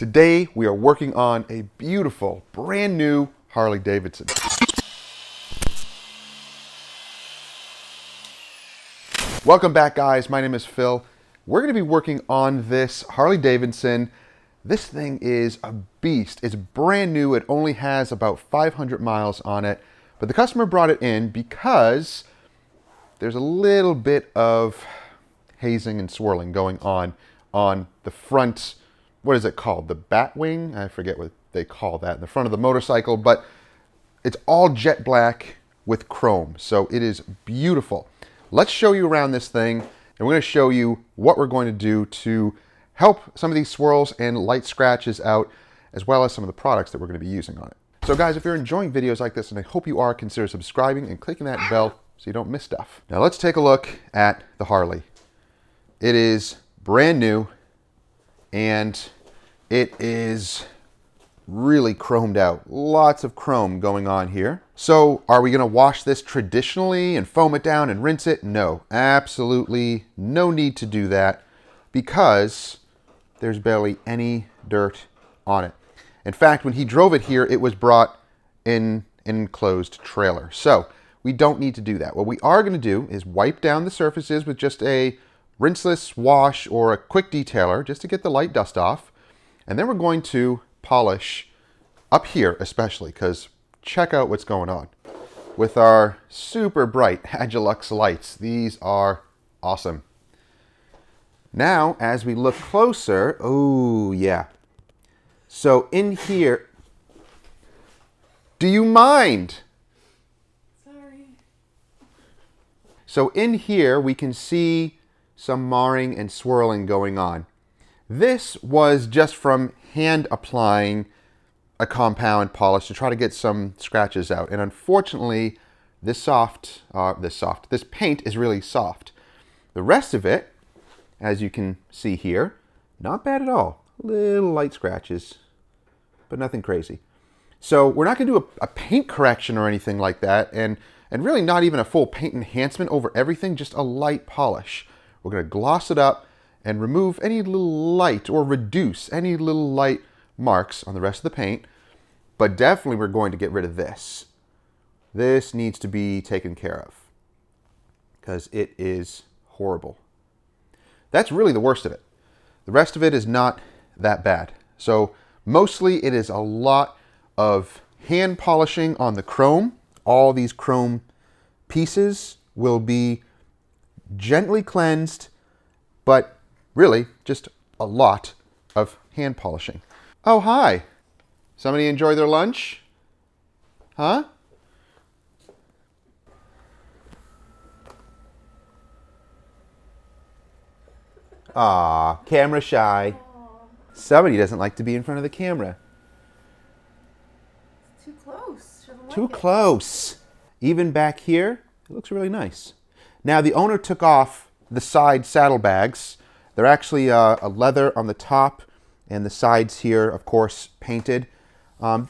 Today we are working on a beautiful, brand new Harley Davidson. Welcome back, guys. My name is Phil. We're going to be working on this Harley Davidson. This thing is a beast. It's brand new. It only has about 500 miles on it, but the customer brought it in because there's a little bit of hazing and swirling going on the front. What is it called? The bat wing? I forget what they call that in the front of the motorcycle, but it's all jet black with chrome. So it is beautiful. Let's show you around this thing, and we're going to show you what we're going to do to help some of these swirls and light scratches out, as well as some of the products that we're going to be using on it. So guys, if you're enjoying videos like this, and I hope you are, consider subscribing and clicking that bell so you don't miss stuff. Now let's take a look at the Harley. It is brand new, and it is really chromed out. Lots of chrome going on here. So are we going to wash this traditionally and foam it down and rinse it? No, absolutely no need to do that because there's barely any dirt on it. In fact, when he drove it here, it was brought in an enclosed trailer. So we don't need to do that. What we are going to do is wipe down the surfaces with just a rinseless wash or a quick detailer just to get the light dust off. And then we're going to polish up here especially, because check out what's going on with our super bright Agilux lights. These are awesome. Now, as we look closer, oh yeah. So in here, do you mind? Sorry. So in here, we can see some marring and swirling going on. This was just from hand applying a compound polish to try to get some scratches out. And unfortunately, this paint is really soft. The rest of it, as you can see here, not bad at all. Little light scratches, but nothing crazy. So we're not going to do a paint correction or anything like that, and really not even a full paint enhancement over everything, just a light polish. We're going to gloss it up and remove any little light or reduce any little light marks on the rest of the paint. But definitely we're going to get rid of this. This needs to be taken care of because it is horrible. That's really the worst of it. The rest of it is not that bad. So mostly it is a lot of hand polishing on the chrome. All these chrome pieces will be gently cleansed, but really just a lot of hand polishing. Oh, hi. Somebody enjoy their lunch? Huh? Aw, camera shy. Somebody doesn't like to be in front of the camera. It's too close. Too close. Even back here, it looks really nice. Now, the owner took off the side saddlebags. They're actually a leather on the top, and the sides here, of course, painted.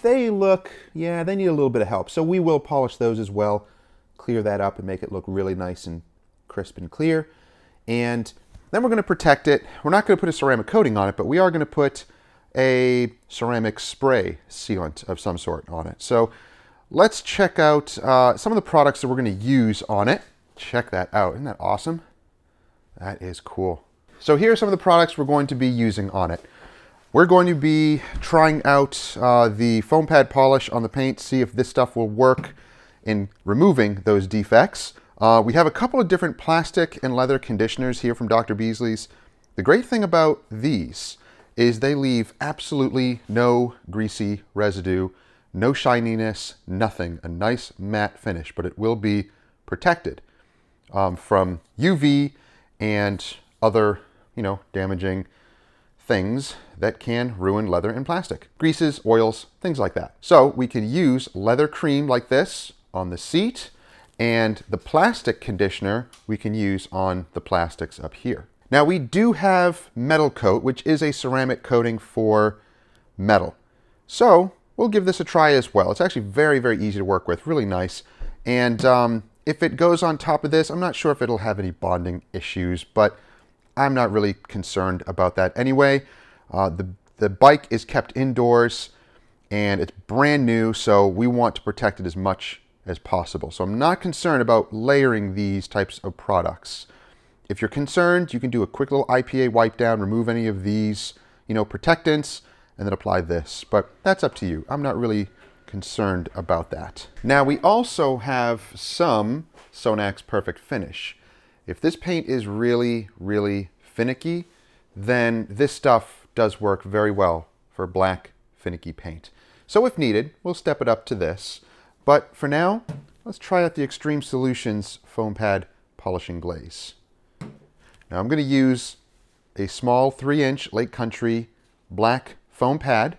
They look, yeah, they need a little bit of help. So we will polish those as well, clear that up and make it look really nice and crisp and clear. And then we're going to protect it. We're not going to put a ceramic coating on it, but we are going to put a ceramic spray sealant of some sort on it. So let's check out some of the products that we're going to use on it. Check that out. Isn't that awesome? That is cool. So here are some of the products we're going to be using on it. We're going to be trying out the foam pad polish on the paint, see if this stuff will work in removing those defects. We have a couple of different plastic and leather conditioners here from Dr. Beasley's. The great thing about these is they leave absolutely no greasy residue, no shininess, nothing. A nice matte finish, but it will be protected from UV and other, damaging things that can ruin leather and plastic. Greases, oils, things like that. So we can use leather cream like this on the seat, and the plastic conditioner we can use on the plastics up here. Now we do have metal coat, which is a ceramic coating for metal. So we'll give this a try as well. It's actually very, very easy to work with, really nice. And if it goes on top of this, I'm not sure if it'll have any bonding issues, but I'm not really concerned about that anyway. The The bike is kept indoors and it's brand new, so we want to protect it as much as possible. So I'm not concerned about layering these types of products. If you're concerned, you can do a quick little IPA wipe down, remove any of these, protectants, and then apply this. But that's up to you. I'm not really concerned about that. Now we also have some Sonax Perfect Finish. If this paint is really, really finicky, then this stuff does work very well for black finicky paint. So if needed, we'll step it up to this. But for now, let's try out the Extreme Solutions Foam Pad Polishing Glaze. Now I'm going to use a small 3-inch Lake Country black foam pad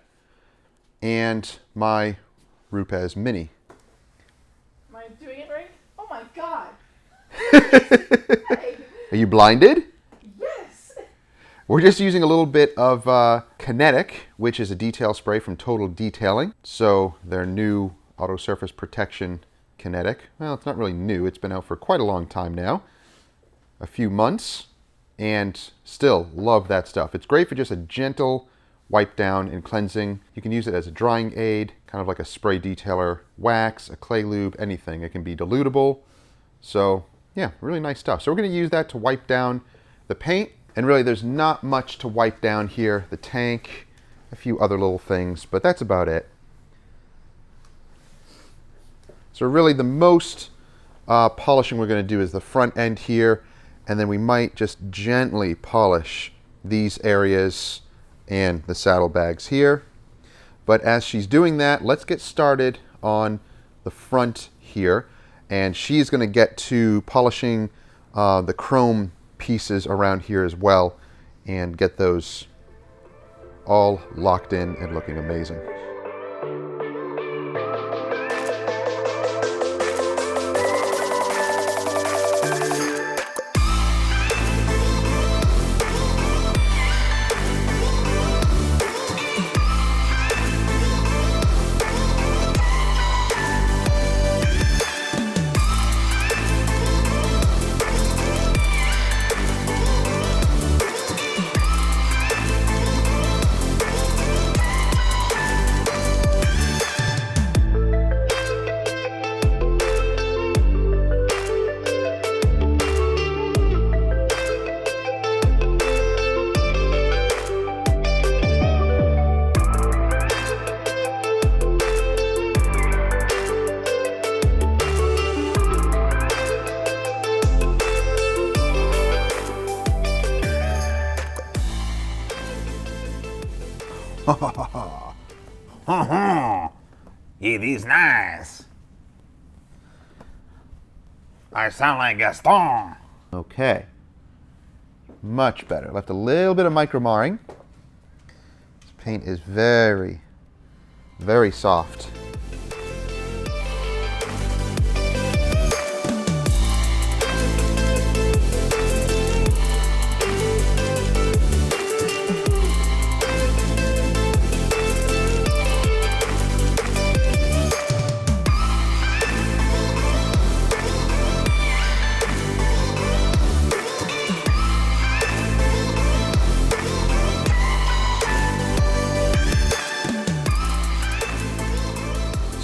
and my Rupes Mini. Am I doing it right? Oh my god! Hey. Are you blinded? Yes! We're just using a little bit of Kinetic, which is a detail spray from Total Detailing. So their new Auto Surface Protection Kinetic. Well, it's not really new. It's been out for quite a long time now. A few months. And still love that stuff. It's great for just a gentle wipe down and cleansing. You can use it as a drying aid, kind of like a spray detailer wax, a clay lube, anything. It can be dilutable. So yeah, really nice stuff. So we're going to use that to wipe down the paint. And really there's not much to wipe down here. The tank, a few other little things, but that's about it. So really the most polishing we're going to do is the front end here. And then we might just gently polish these areas and the saddlebags here. But as she's doing that, let's get started on the front here. And she's going to get to polishing the chrome pieces around here as well and get those all locked in and looking amazing. It is nice. I sound like Gaston. Okay, much better. Left a little bit of micro marring. This paint is very, very soft.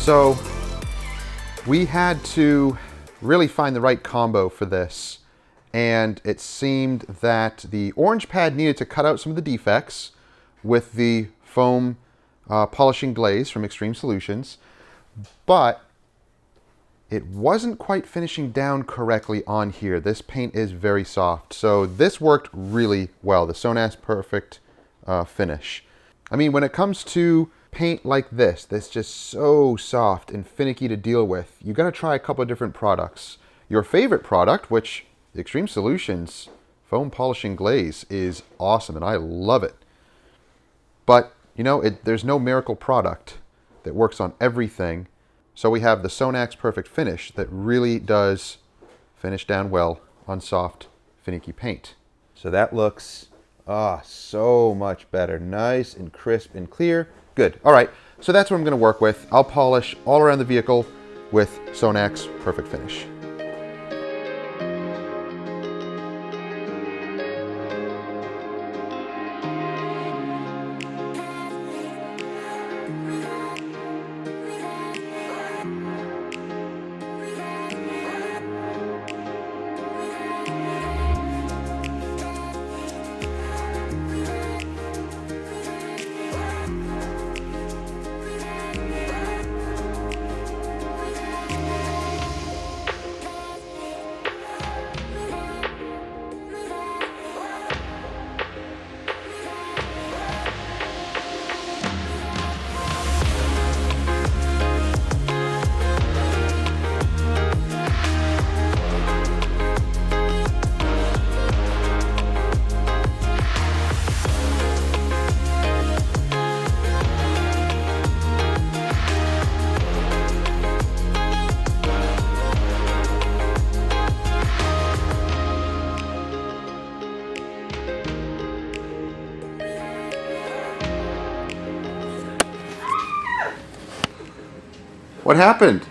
So we had to really find the right combo for this, and it seemed that the orange pad needed to cut out some of the defects with the foam polishing glaze from Extreme Solutions, but it wasn't quite finishing down correctly on here. This paint is very soft, so this worked really well, the Sonax Perfect Finish. I mean, when it comes to paint like this that's just so soft and finicky to deal with, you got to try a couple of different products. Your favorite product, which Extreme Solutions Foam Polishing Glaze, is awesome and I love it. But, there's no miracle product that works on everything. So we have the Sonax Perfect Finish that really does finish down well on soft, finicky paint. So that looks so much better. Nice and crisp and clear. Good. All right, so that's what I'm going to work with. I'll polish all around the vehicle with Sonax Perfect Finish. What happened?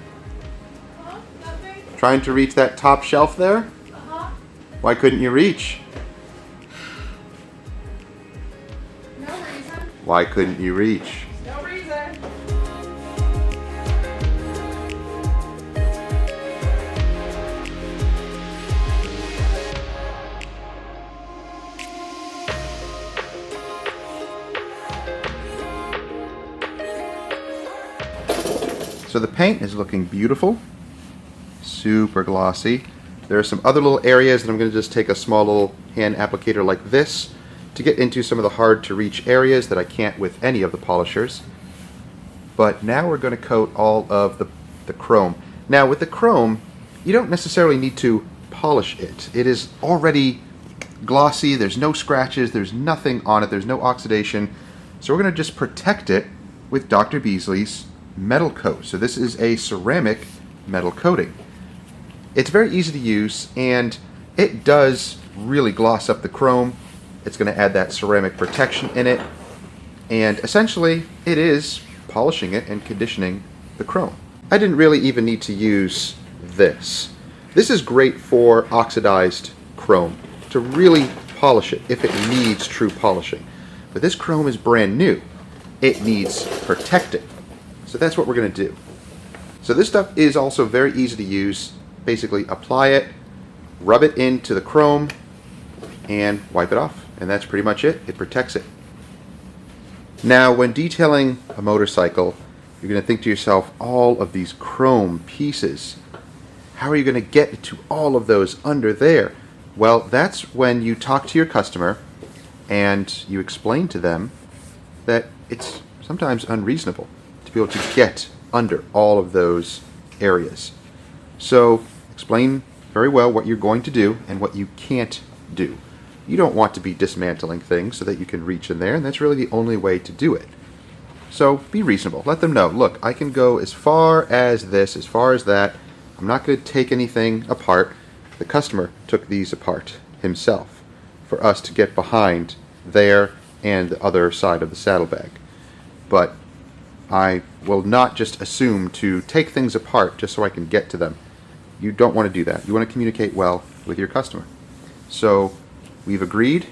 Huh? Nothing? Trying to reach that top shelf there? Uh-huh. Why couldn't you reach? No reason. Why couldn't you reach? No reason. So the paint is looking beautiful, super glossy. There are some other little areas that I'm going to just take a small little hand applicator like this to get into some of the hard to reach areas that I can't with any of the polishers. But now we're going to coat all of the chrome. Now with the chrome, you don't necessarily need to polish it. It is already glossy, there's no scratches, there's nothing on it, there's no oxidation. So we're going to just protect it with Dr. Beasley's metal coat. So this is a ceramic metal coating. It's very easy to use and it does really gloss up the chrome. It's going to add that ceramic protection in it, and essentially it is polishing it and conditioning the chrome. I didn't really even need to use this. This is great for oxidized chrome to really polish it if it needs true polishing. But this chrome is brand new. It needs protecting. So that's what we're going to do. So this stuff is also very easy to use. Basically apply it, rub it into the chrome, and wipe it off. And that's pretty much it. It protects it. Now when detailing a motorcycle, you're going to think to yourself, all of these chrome pieces, how are you going to get to all of those under there? Well, that's when you talk to your customer and you explain to them that it's sometimes unreasonable to be able to get under all of those areas. So explain very well what you're going to do and what you can't do. You don't want to be dismantling things so that you can reach in there, and that's really the only way to do it. So be reasonable. Let them know, look, I can go as far as this, as far as that. I'm not going to take anything apart. The customer took these apart himself for us to get behind there and the other side of the saddlebag. But I will not just assume to take things apart just so I can get to them. You don't want to do that. You want to communicate well with your customer. So we've agreed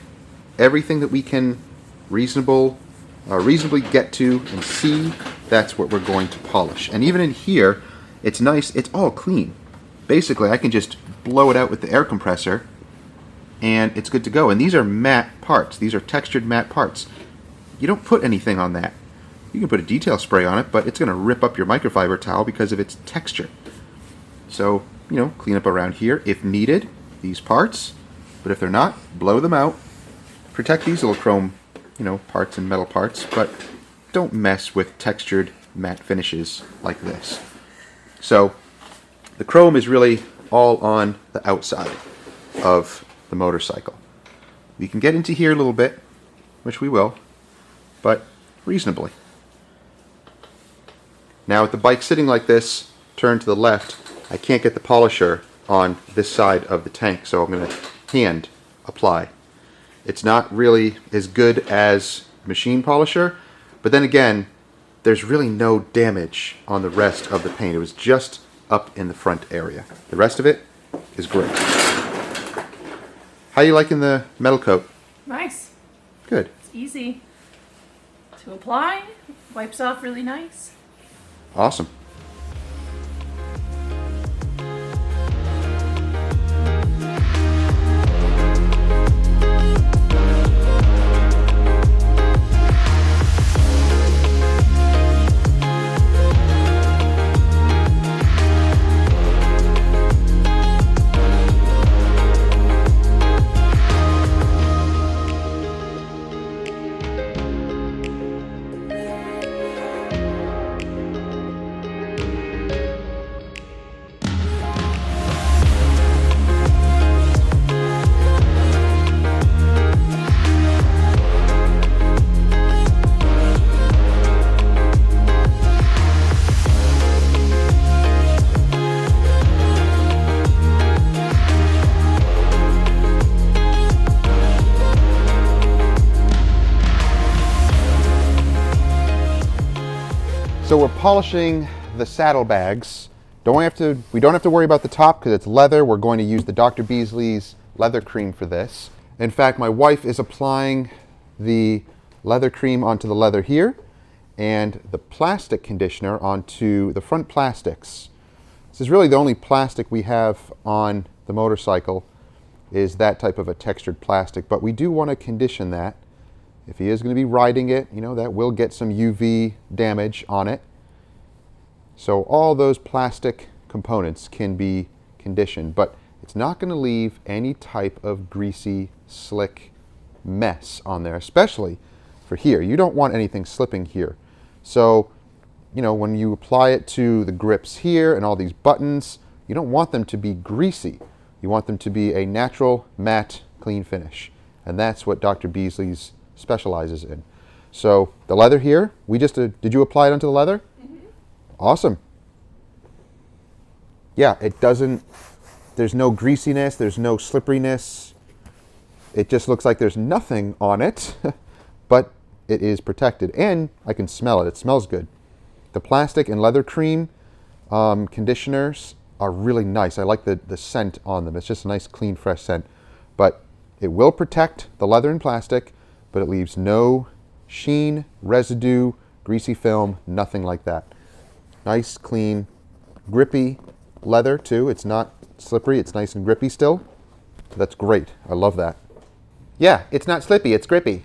everything that we can reasonably get to and see, that's what we're going to polish. And even in here, it's nice, it's all clean. Basically, I can just blow it out with the air compressor and it's good to go. And these are matte parts. These are textured matte parts. You don't put anything on that. You can put a detail spray on it, but it's going to rip up your microfiber towel because of its texture. So, you know, clean up around here if needed, these parts. But if they're not, blow them out. Protect these little chrome, parts and metal parts, but don't mess with textured matte finishes like this. So the chrome is really all on the outside of the motorcycle. We can get into here a little bit, which we will, but reasonably. Now with the bike sitting like this, turned to the left, I can't get the polisher on this side of the tank, so I'm going to hand apply. It's not really as good as machine polisher, but then again, there's really no damage on the rest of the paint. It was just up in the front area. The rest of it is great. How you liking the metal coat? Nice. Good. It's easy to apply. Wipes off really nice. Awesome. So we're polishing the saddlebags. We don't have to worry about the top because it's leather. We're going to use the Dr. Beasley's leather cream for this. In fact, my wife is applying the leather cream onto the leather here and the plastic conditioner onto the front plastics. This is really the only plastic we have on the motorcycle, is that type of a textured plastic, but we do want to condition that. If he is going to be riding it, you know, that will get some UV damage on it. So all those plastic components can be conditioned, but it's not going to leave any type of greasy, slick mess on there, especially for here. You don't want anything slipping here. So, you know, when you apply it to the grips here and all these buttons, you don't want them to be greasy. You want them to be a natural, matte, clean finish. And that's what Dr. Beasley's specializes in. So the leather here, did you apply it onto the leather? Mm-hmm. Awesome. Yeah, there's no greasiness, there's no slipperiness. It just looks like there's nothing on it, but it is protected. And I can smell it. It smells good. The plastic and leather cream conditioners are really nice. I like the scent on them. It's just a nice, clean, fresh scent. But it will protect the leather and plastic, but it leaves no sheen, residue, greasy film, nothing like that. Nice, clean, grippy leather too. It's not slippery. It's nice and grippy still. So that's great. I love that. Yeah, it's not slippy. It's grippy.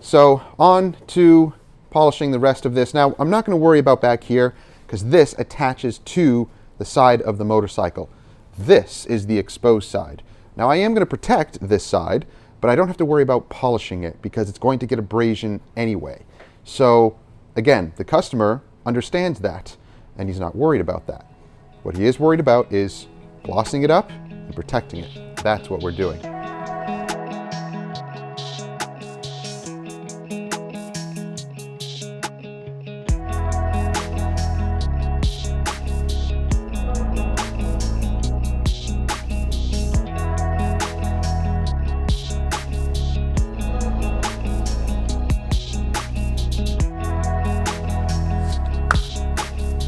So on to polishing the rest of this. Now, I'm not going to worry about back here because this attaches to the side of the motorcycle. This is the exposed side. Now, I am going to protect this side, but I don't have to worry about polishing it because it's going to get abrasion anyway. So again, the customer understands that and he's not worried about that. What he is worried about is glossing it up and protecting it. That's what we're doing.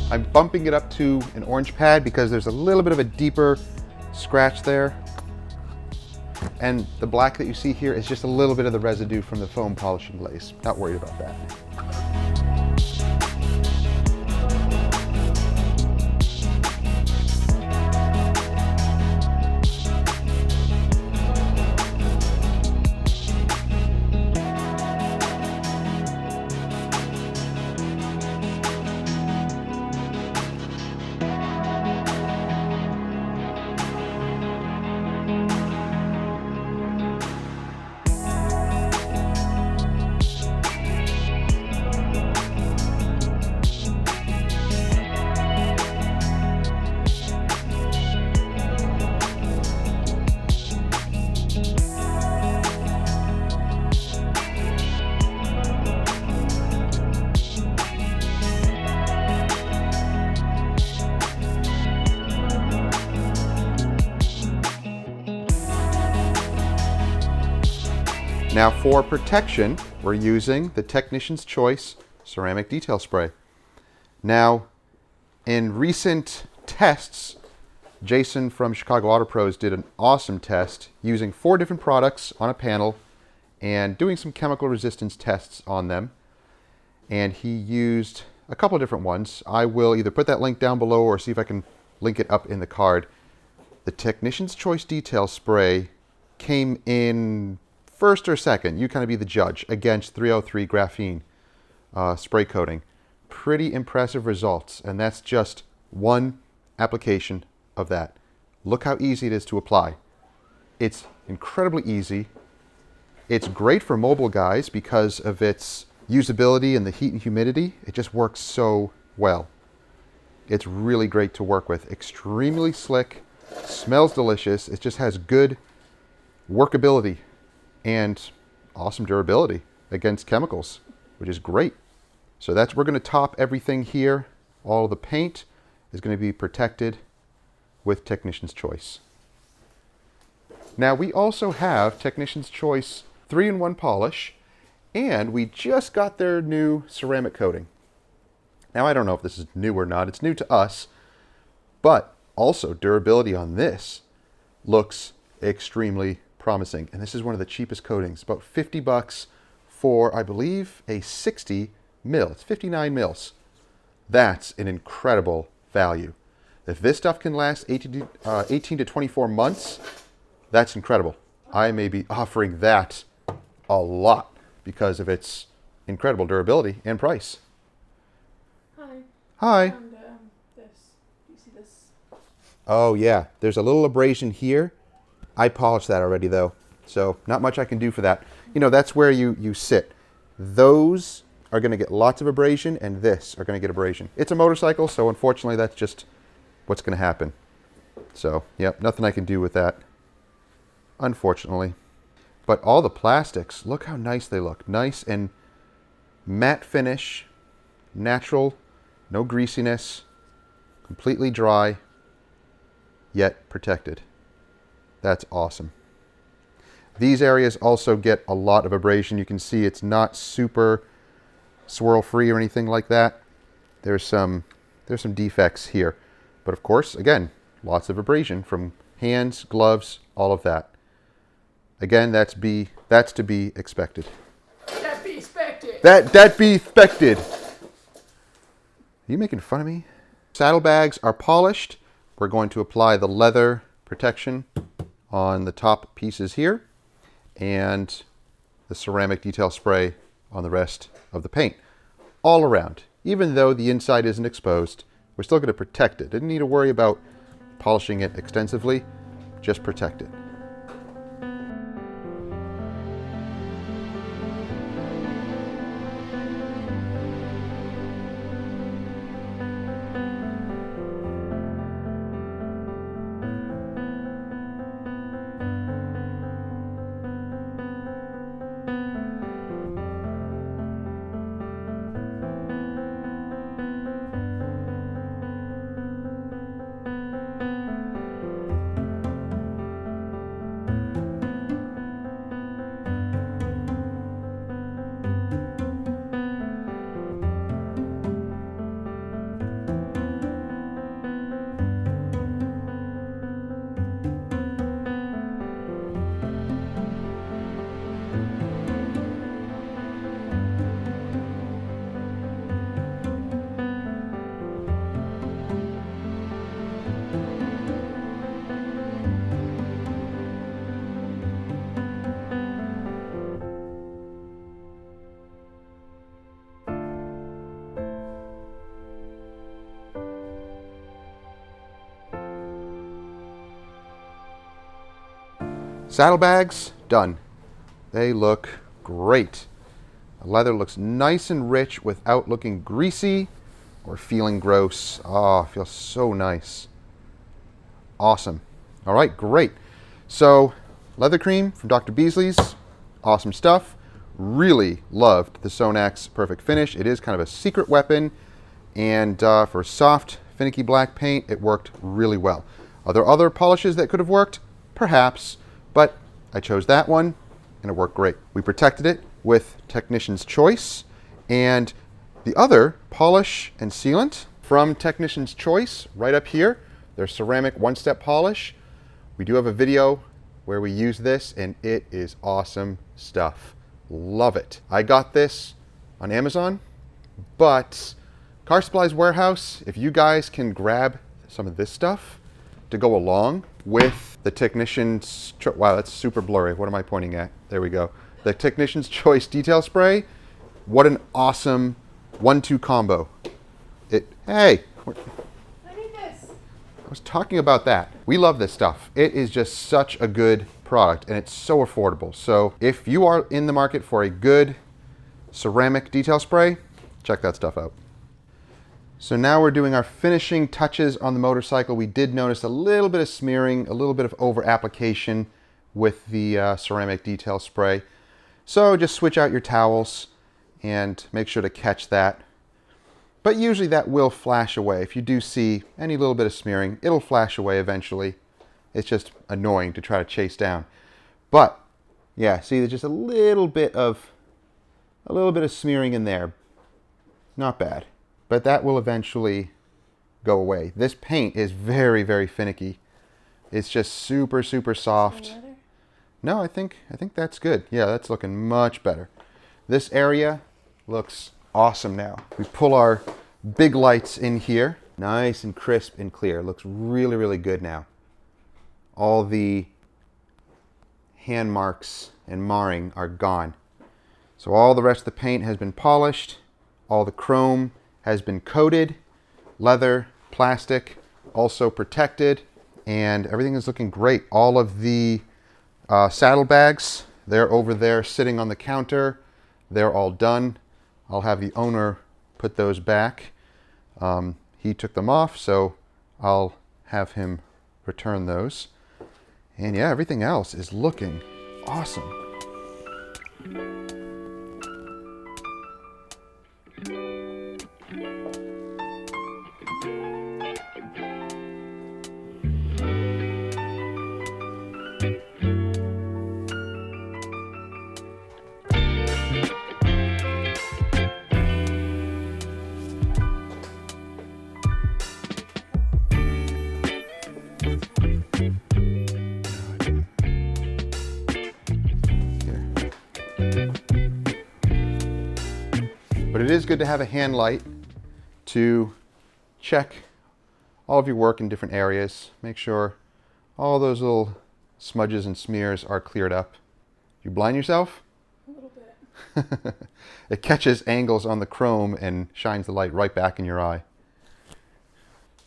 I'm bumping it up to an orange pad because there's a little bit of a deeper scratch there. And the black that you see here is just a little bit of the residue from the foam polishing glaze. Not worried about that. Now for protection, we're using the Technician's Choice Ceramic Detail Spray. Now, in recent tests, Jason from Chicago Auto Pros did an awesome test using 4 different products on a panel and doing some chemical resistance tests on them. And he used a couple of different ones. I will either put that link down below or see if I can link it up in the card. The Technician's Choice Detail Spray came in first or second, you kind of be the judge, against 303 graphene spray coating. Pretty impressive results, and that's just one application of that. Look how easy it is to apply. It's incredibly easy. It's great for mobile guys because of its usability and the heat and humidity. It just works so well. It's really great to work with. Extremely slick, smells delicious. It just has good workability and awesome durability against chemicals, which is great. So we're going to top everything here. All the paint is going to be protected with Technician's Choice. Now we also have Technician's Choice 3-in-1 polish, and we just got their new ceramic coating. Now, I don't know if this is new or not. It's new to us, but also durability on this looks extremely promising. And this is one of the cheapest coatings, about 50 bucks for, I believe, a 60 mil. It's 59 mils. That's an incredible value. If this stuff can last 18 to 24 months, that's incredible. I may be offering that a lot because of its incredible durability and price. Hi. Hi. And this. Do you see this? Oh yeah, there's a little abrasion here. I polished that already though, so not much I can do for that. You know, that's where you sit. Those are going to get lots of abrasion, and this are going to get abrasion. It's a motorcycle, so unfortunately that's just what's going to happen. So, yep, nothing I can do with that, unfortunately. But all the plastics, look how nice they look. Nice and matte finish, natural, no greasiness, completely dry, yet protected. That's awesome. These areas also get a lot of abrasion. You can see it's not super swirl free or anything like that. There's some defects here. But of course, again, lots of abrasion from hands, gloves, all of that. Again, that's to be expected. That be expected. That be expected. Are you making fun of me? Saddlebags are polished. We're going to apply the leather protection on the top pieces here and the ceramic detail spray on the rest of the paint. All around. Even though the inside isn't exposed, we're still going to protect it. Didn't need to worry about polishing it extensively, just protect it. Saddlebags, done. They look great. The leather looks nice and rich without looking greasy or feeling gross. Oh, it feels so nice. Awesome. All right, great. So, leather cream from Dr. Beasley's. Awesome stuff. Really loved the Sonax Perfect Finish. It is kind of a secret weapon, and for soft, finicky black paint, it worked really well. Are there other polishes that could have worked? Perhaps. But I chose that one, and it worked great. We protected it with Technician's Choice, and the other polish and sealant from Technician's Choice, right up here, their ceramic one-step polish. We do have a video where we use this, and it is awesome stuff. Love it. I got this on Amazon, but Car Supplies Warehouse, if you guys can grab some of this stuff to go along with the Technician's wow, that's super blurry. What am I pointing at? There we go. The Technician's Choice Detail Spray. What an awesome 1-2 combo. Hey, I need this. I was talking about that. We love this stuff. It is just such a good product, and it's so affordable. So if you are in the market for a good ceramic detail spray, check that stuff out. So now we're doing our finishing touches on the motorcycle. We did notice a little bit of smearing, a little bit of over application with the ceramic detail spray. So just switch out your towels and make sure to catch that. But usually that will flash away. If you do see any little bit of smearing, it'll flash away eventually. It's just annoying to try to chase down. But yeah, see, there's just a little bit of smearing in there. Not bad. but that will eventually go away. This paint is very, very finicky. It's just super, super soft. No, I think that's good. Yeah, that's looking much better. This area looks awesome now. We pull our big lights in here. Nice and crisp and clear. Looks really, really good now. All the hand marks and marring are gone. So all the rest of the paint has been polished. All the chrome has been coated. Leather, plastic, also protected. And everything is looking great. All of the saddlebags, they're over there sitting on the counter. They're all done. I'll have the owner put those back. He took them off, so I'll have him return those. And yeah, everything else is looking awesome. But it is good to have a hand light to check all of your work in different areas. Make sure all those little smudges and smears are cleared up. You blind yourself? A little bit. It catches angles on the chrome and shines the light right back in your eye.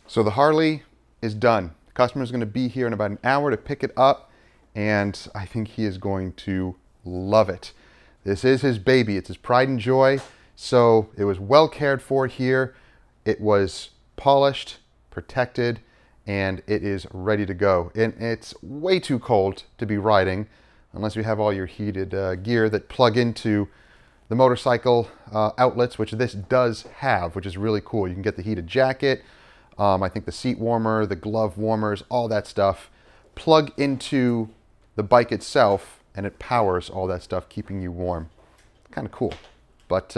So the Harley is done. The customer is going to be here in about an hour to pick it up, and I think he is going to love it. This is his baby. It's his pride and joy. So it was well cared for here. It was polished, protected, and it is ready to go. And it's way too cold to be riding unless you have all your heated gear that plug into the motorcycle outlets, which this does have, which is really cool. You can get the heated jacket, I think the seat warmer, the glove warmers, all that stuff. Plug into the bike itself and it powers all that stuff, keeping you warm. Kind of cool. But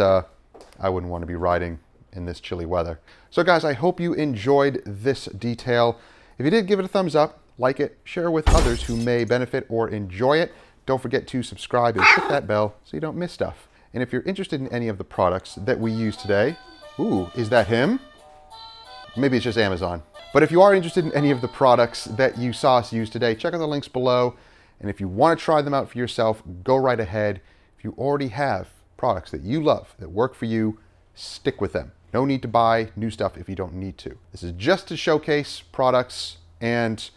I wouldn't want to be riding in this chilly weather. So guys, I hope you enjoyed this detail. If you did, give it a thumbs up, like it, share with others who may benefit or enjoy it. Don't forget to subscribe and hit that bell so you don't miss stuff. And if you're interested in any of the products that we use today, ooh, is that him? Maybe it's just Amazon. But if you are interested in any of the products that you saw us use today, check out the links below. And if you want to try them out for yourself, go right ahead. If you already have products that you love, that work for you, stick with them. No need to buy new stuff if you don't need to. This is just to showcase products and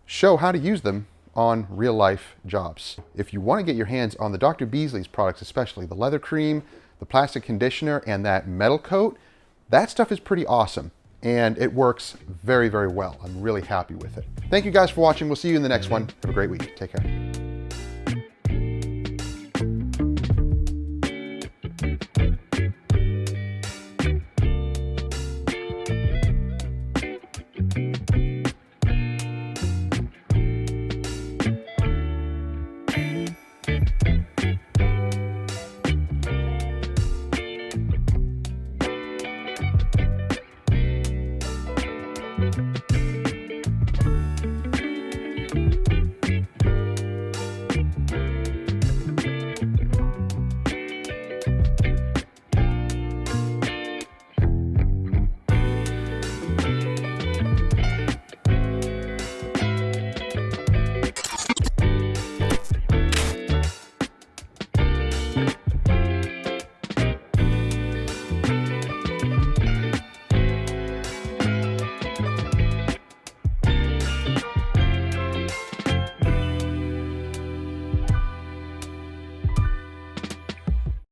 show how to use them on real life jobs. If you want to get your hands on the Dr. Beasley's products, especially the leather cream, the plastic conditioner, and that metal coat, that stuff is pretty awesome. And it works very, very well. I'm really happy with it. Thank you guys for watching. We'll see you in the next one. Have a great week. Take care.